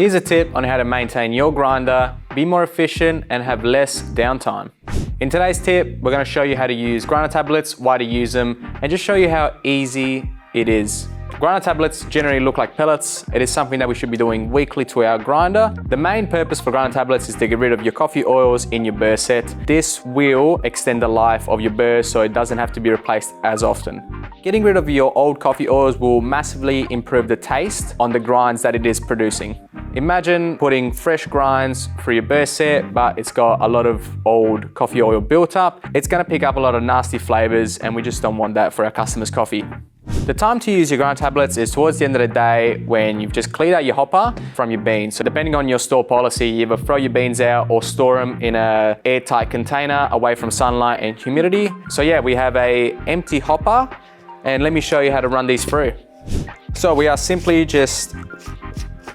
Here's a tip on how to maintain your grinder, be more efficient and have less downtime. In today's tip, we're going to show you how to use grinder tablets, why to use them, and just show you how easy it is. Grinder tablets generally look like pellets. It is something that we should be doing weekly to our grinder. The main purpose for grinder tablets is to get rid of your coffee oils in your burr set. This will extend the life of your burr so it doesn't have to be replaced as often. Getting rid of your old coffee oils will massively improve the taste on the grinds that it is producing. Imagine putting fresh grinds through your burr set, but it's got a lot of old coffee oil built up. It's gonna pick up a lot of nasty flavors and we just don't want that for our customers' coffee. The time to use your grinder tablets is towards the end of the day when you've just cleared out your hopper from your beans. So depending on your store policy, you either throw your beans out or store them in an airtight container away from sunlight and humidity. So yeah, we have an empty hopper and let me show you how to run these through. So we are simply just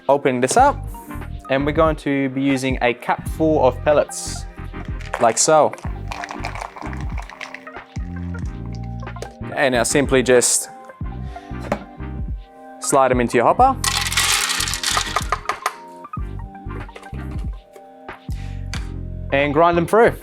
opening this up and we're going to be using a cap full of pellets, like so. And now simply just slide them into your hopper. And grind them through.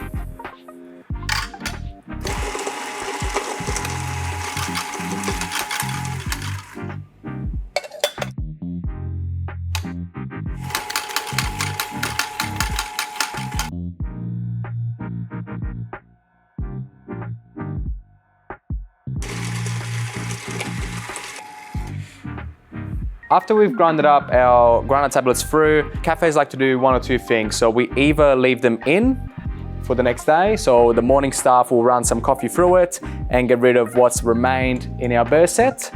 After we've grinded up our grinder tablets through, cafes like to do one or two things. So we either leave them in for the next day, so the morning staff will run some coffee through it and get rid of what's remained in our burr set,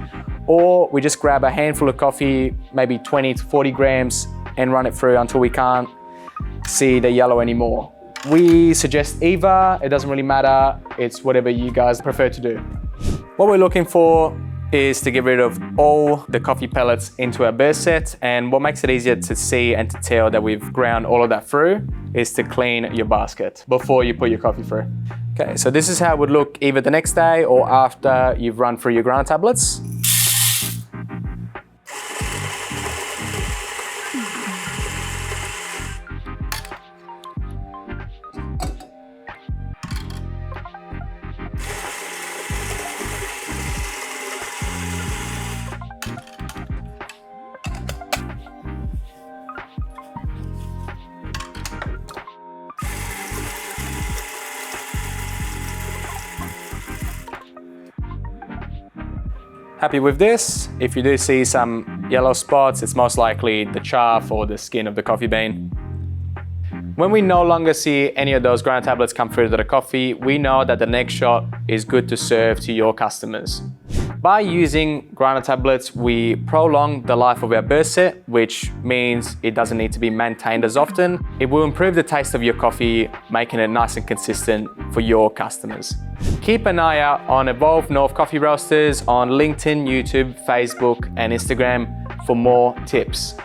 or we just grab a handful of coffee, maybe 20 to 40 grams, and run it through until we can't see the yellow anymore. We suggest either, it doesn't really matter, it's whatever you guys prefer to do. What we're looking for is to get rid of all the coffee pellets into our burr set, and what makes it easier to see and to tell that we've ground all of that through is to clean your basket before you put your coffee through. Okay, so this is how it would look either the next day or after you've run through your grinder tablets. Happy with this? If you do see some yellow spots, it's most likely the chaff or the skin of the coffee bean. When we no longer see any of those grinder tablets come through to the coffee, we know that the next shot is good to serve to your customers. By using grinder tablets, we prolong the life of our burr set, which means it doesn't need to be maintained as often. It will improve the taste of your coffee, making it nice and consistent for your customers. Keep an eye out on Evolve North Coffee Roasters on LinkedIn, YouTube, Facebook, and Instagram for more tips.